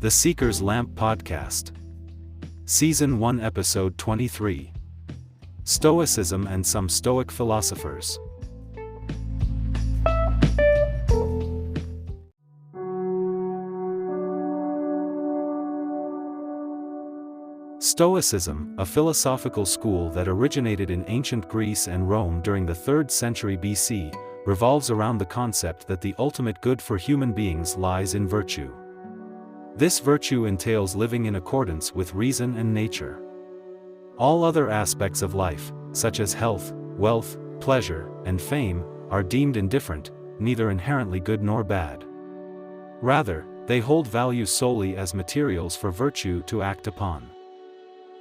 The Seeker's Lamp Podcast. Season 1 Episode 23. Stoicism and Some Stoic Philosophers. Stoicism, a philosophical school that originated in ancient Greece and Rome during the 3rd century BC, revolves around the concept that the ultimate good for human beings lies in virtue. This virtue entails living in accordance with reason and nature. All other aspects of life, such as health, wealth, pleasure, and fame, are deemed indifferent, neither inherently good nor bad. Rather, they hold value solely as materials for virtue to act upon.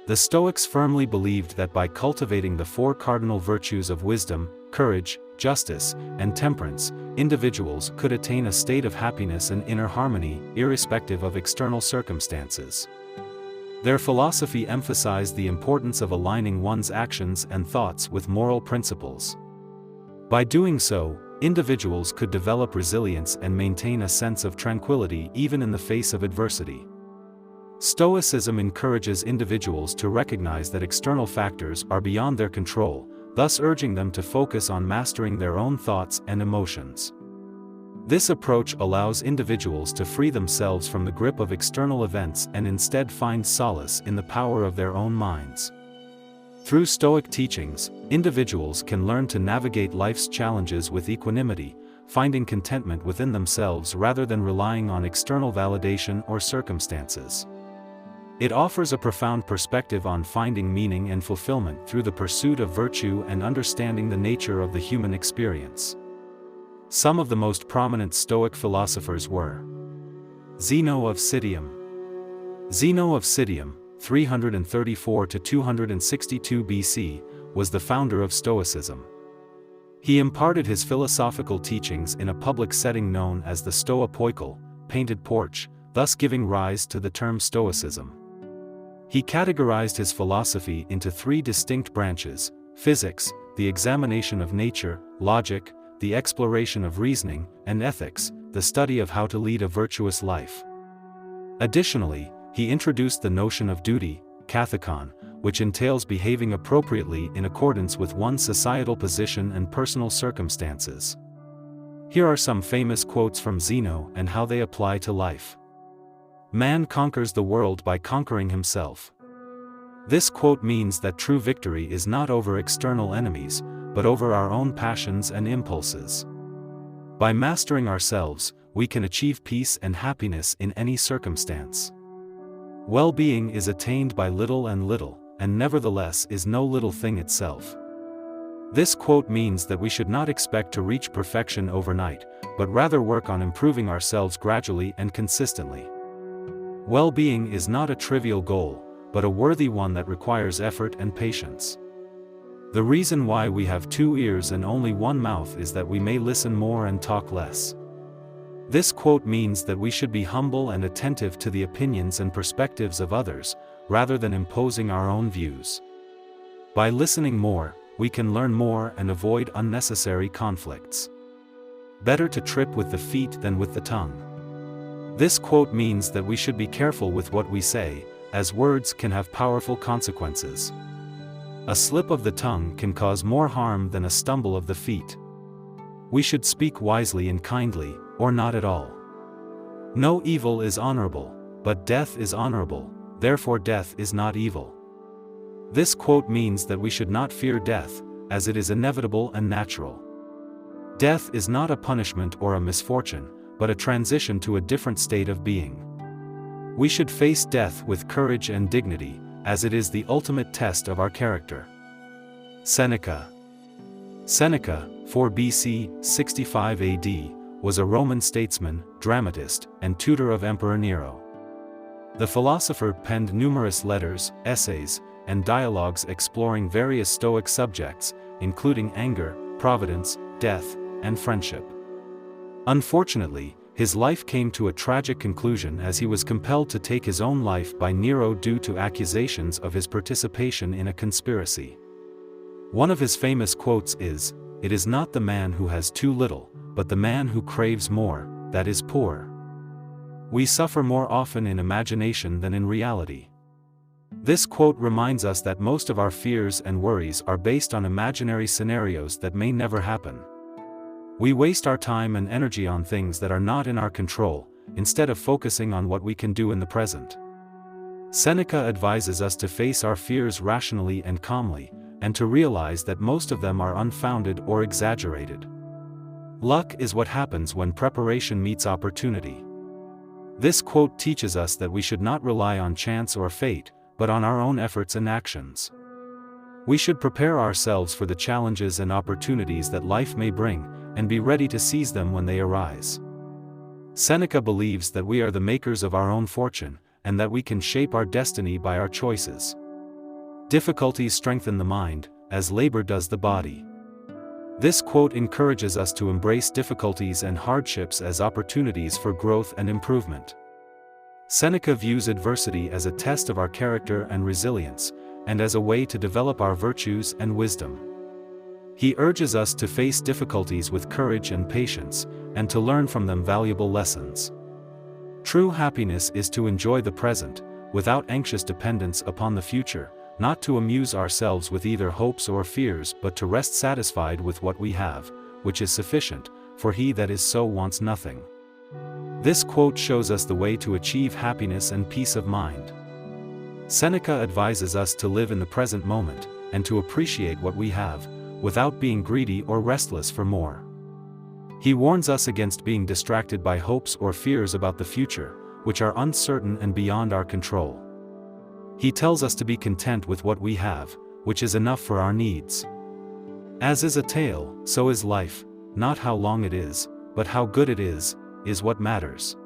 The Stoics firmly believed that by cultivating the 4 cardinal virtues of wisdom, courage, justice, and temperance, individuals could attain a state of happiness and inner harmony, irrespective of external circumstances. Their philosophy emphasized the importance of aligning one's actions and thoughts with moral principles. By doing so, individuals could develop resilience and maintain a sense of tranquility even in the face of adversity. Stoicism encourages individuals to recognize that external factors are beyond their control, thus urging them to focus on mastering their own thoughts and emotions. This approach allows individuals to free themselves from the grip of external events and instead find solace in the power of their own minds. Through Stoic teachings, individuals can learn to navigate life's challenges with equanimity, finding contentment within themselves rather than relying on external validation or circumstances. It offers a profound perspective on finding meaning and fulfillment through the pursuit of virtue and understanding the nature of the human experience. Some of the most prominent Stoic philosophers were Zeno of Citium. Zeno of Citium, 334 to 262 BC, was the founder of Stoicism. He imparted his philosophical teachings in a public setting known as the Stoa Poikile, painted porch, thus giving rise to the term Stoicism. He categorized his philosophy into 3 distinct branches: physics, the examination of nature; logic, the exploration of reasoning; and ethics, the study of how to lead a virtuous life. Additionally, he introduced the notion of duty, kathekon, which entails behaving appropriately in accordance with one's societal position and personal circumstances. Here are some famous quotes from Zeno and how they apply to life. Man conquers the world by conquering himself. This quote means that true victory is not over external enemies, but over our own passions and impulses. By mastering ourselves, we can achieve peace and happiness in any circumstance. Well-being is attained by little and little, and nevertheless is no little thing itself. This quote means that we should not expect to reach perfection overnight, but rather work on improving ourselves gradually and consistently. Well-being is not a trivial goal, but a worthy one that requires effort and patience. The reason why we have 2 ears and only 1 mouth is that we may listen more and talk less. This quote means that we should be humble and attentive to the opinions and perspectives of others, rather than imposing our own views. By listening more, we can learn more and avoid unnecessary conflicts. Better to trip with the feet than with the tongue. This quote means that we should be careful with what we say, as words can have powerful consequences. A slip of the tongue can cause more harm than a stumble of the feet. We should speak wisely and kindly, or not at all. No evil is honorable, but death is honorable, therefore death is not evil. This quote means that we should not fear death, as it is inevitable and natural. Death is not a punishment or a misfortune, but a transition to a different state of being. We should face death with courage and dignity, as it is the ultimate test of our character. Seneca. Seneca, 4 BC, 65 AD, was a Roman statesman, dramatist, and tutor of Emperor Nero. The philosopher penned numerous letters, essays, and dialogues exploring various Stoic subjects, including anger, providence, death, and friendship. Unfortunately, his life came to a tragic conclusion as he was compelled to take his own life by Nero due to accusations of his participation in a conspiracy. One of his famous quotes is, "It is not the man who has too little, but the man who craves more, that is poor." We suffer more often in imagination than in reality. This quote reminds us that most of our fears and worries are based on imaginary scenarios that may never happen. We waste our time and energy on things that are not in our control, instead of focusing on what we can do in the present. Seneca advises us to face our fears rationally and calmly, and to realize that most of them are unfounded or exaggerated. Luck is what happens when preparation meets opportunity. This quote teaches us that we should not rely on chance or fate, but on our own efforts and actions. We should prepare ourselves for the challenges and opportunities that life may bring, and be ready to seize them when they arise. Seneca believes that we are the makers of our own fortune, and that we can shape our destiny by our choices. Difficulties strengthen the mind, as labor does the body. This quote encourages us to embrace difficulties and hardships as opportunities for growth and improvement. Seneca views adversity as a test of our character and resilience, and as a way to develop our virtues and wisdom. He urges us to face difficulties with courage and patience, and to learn from them valuable lessons. True happiness is to enjoy the present, without anxious dependence upon the future, not to amuse ourselves with either hopes or fears but to rest satisfied with what we have, which is sufficient, for he that is so wants nothing. This quote shows us the way to achieve happiness and peace of mind. Seneca advises us to live in the present moment, and to appreciate what we have, without being greedy or restless for more. He warns us against being distracted by hopes or fears about the future, which are uncertain and beyond our control. He tells us to be content with what we have, which is enough for our needs. As is a tale, so is life, not how long it is, but how good it is what matters.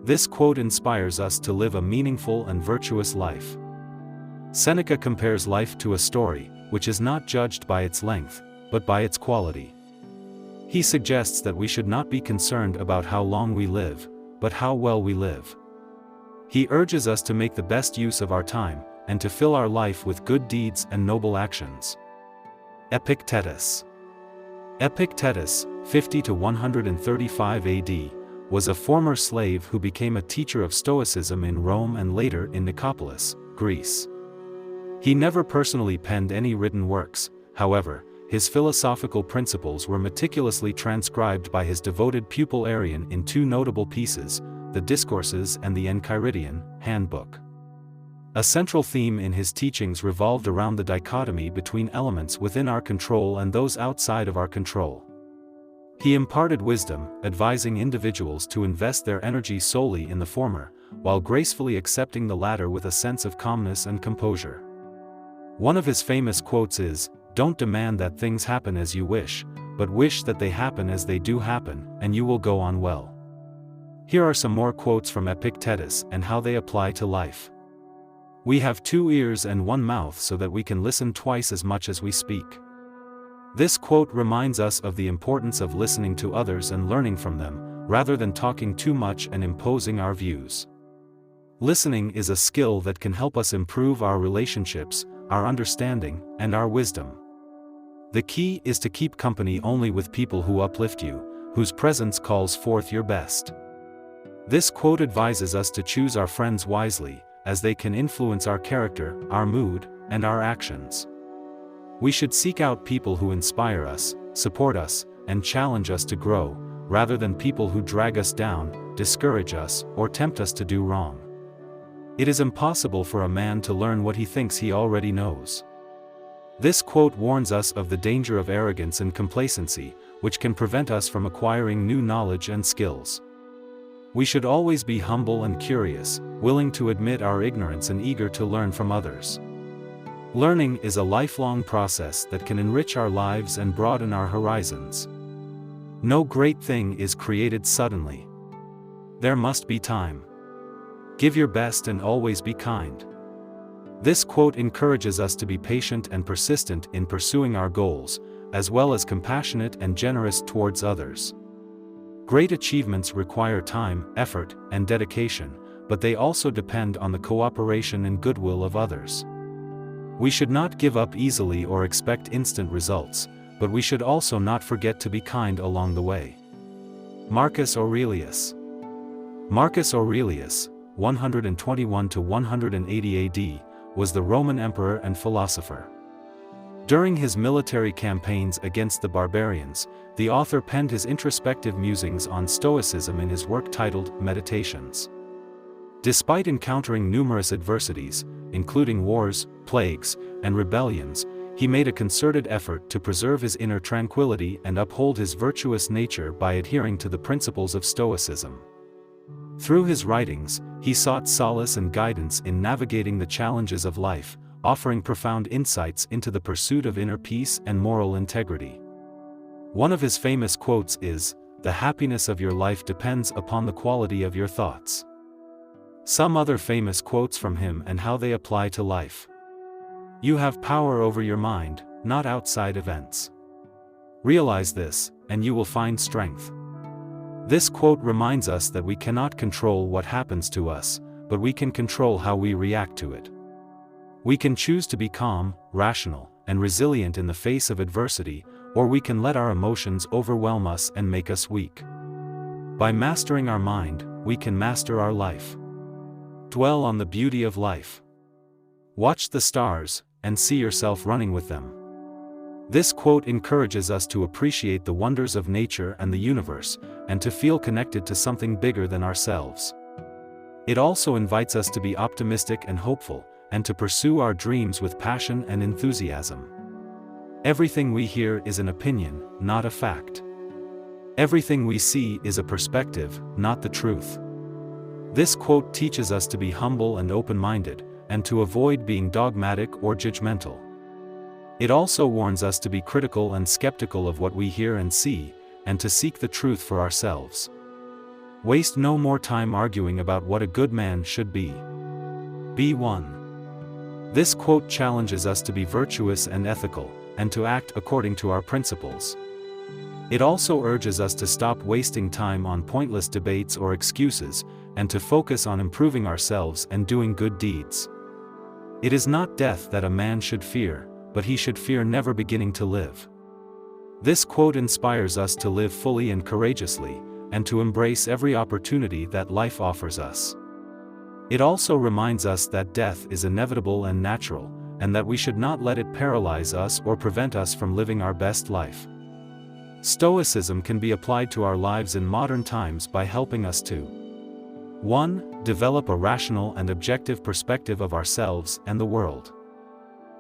This quote inspires us to live a meaningful and virtuous life. Seneca compares life to a story, which is not judged by its length, but by its quality. He suggests that we should not be concerned about how long we live, but how well we live. He urges us to make the best use of our time, and to fill our life with good deeds and noble actions. Epictetus. Epictetus, 50 to 135 AD, was a former slave who became a teacher of Stoicism in Rome and later in Nicopolis, Greece. He never personally penned any written works, however, his philosophical principles were meticulously transcribed by his devoted pupil Arrian in two notable pieces, the Discourses and the Enchiridion Handbook. A central theme in his teachings revolved around the dichotomy between elements within our control and those outside of our control. He imparted wisdom, advising individuals to invest their energy solely in the former, while gracefully accepting the latter with a sense of calmness and composure. One of his famous quotes is, "Don't demand that things happen as you wish, but wish that they happen as they do happen, and you will go on well." Here are some more quotes from Epictetus and how they apply to life. "We have 2 ears and 1 mouth so that we can listen twice as much as we speak." This quote reminds us of the importance of listening to others and learning from them, rather than talking too much and imposing our views. Listening is a skill that can help us improve our relationships, our understanding, and our wisdom. The key is to keep company only with people who uplift you, whose presence calls forth your best. This quote advises us to choose our friends wisely, as they can influence our character, our mood, and our actions. We should seek out people who inspire us, support us, and challenge us to grow, rather than people who drag us down, discourage us, or tempt us to do wrong. It is impossible for a man to learn what he thinks he already knows. This quote warns us of the danger of arrogance and complacency, which can prevent us from acquiring new knowledge and skills. We should always be humble and curious, willing to admit our ignorance and eager to learn from others. Learning is a lifelong process that can enrich our lives and broaden our horizons. No great thing is created suddenly. There must be time. Give your best and always be kind. This quote encourages us to be patient and persistent in pursuing our goals, as well as compassionate and generous towards others. Great achievements require time, effort, and dedication, but they also depend on the cooperation and goodwill of others. We should not give up easily or expect instant results, but we should also not forget to be kind along the way. Marcus Aurelius. Marcus Aurelius, 121 to 180 AD, was the Roman emperor and philosopher. During his military campaigns against the barbarians, the author penned his introspective musings on Stoicism in his work titled Meditations. Despite encountering numerous adversities, including wars, plagues, and rebellions, he made a concerted effort to preserve his inner tranquility and uphold his virtuous nature by adhering to the principles of Stoicism. Through his writings, he sought solace and guidance in navigating the challenges of life, offering profound insights into the pursuit of inner peace and moral integrity. One of his famous quotes is, "The happiness of your life depends upon the quality of your thoughts." Some other famous quotes from him and how they apply to life. You have power over your mind, not outside events. Realize this, and you will find strength. This quote reminds us that we cannot control what happens to us, but we can control how we react to it. We can choose to be calm, rational, and resilient in the face of adversity, or we can let our emotions overwhelm us and make us weak. By mastering our mind, we can master our life. Dwell on the beauty of life. Watch the stars, and see yourself running with them. This quote encourages us to appreciate the wonders of nature and the universe, and to feel connected to something bigger than ourselves. It also invites us to be optimistic and hopeful, and to pursue our dreams with passion and enthusiasm. Everything we hear is an opinion, not a fact. Everything we see is a perspective, not the truth. This quote teaches us to be humble and open-minded, and to avoid being dogmatic or judgmental. It also warns us to be critical and skeptical of what we hear and see, and to seek the truth for ourselves. Waste no more time arguing about what a good man should be. Be one. This quote challenges us to be virtuous and ethical, and to act according to our principles. It also urges us to stop wasting time on pointless debates or excuses, and to focus on improving ourselves and doing good deeds. It is not death that a man should fear, but he should fear never beginning to live. This quote inspires us to live fully and courageously, and to embrace every opportunity that life offers us. It also reminds us that death is inevitable and natural, and that we should not let it paralyze us or prevent us from living our best life. Stoicism can be applied to our lives in modern times by helping us to 1. Develop a rational and objective perspective of ourselves and the world.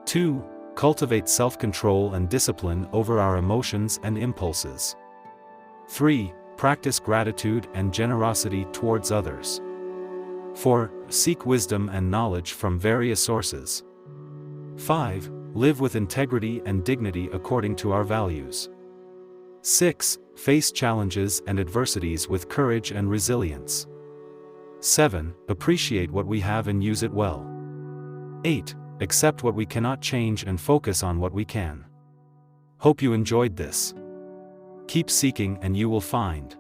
2. Cultivate self-control and discipline over our emotions and impulses. 3. Practice gratitude and generosity towards others. 4. Seek wisdom and knowledge from various sources. 5. Live with integrity and dignity according to our values. 6. Face challenges and adversities with courage and resilience. 7. Appreciate what we have and use it well. 8. Accept what we cannot change and focus on what we can. Hope you enjoyed this. Keep seeking and you will find.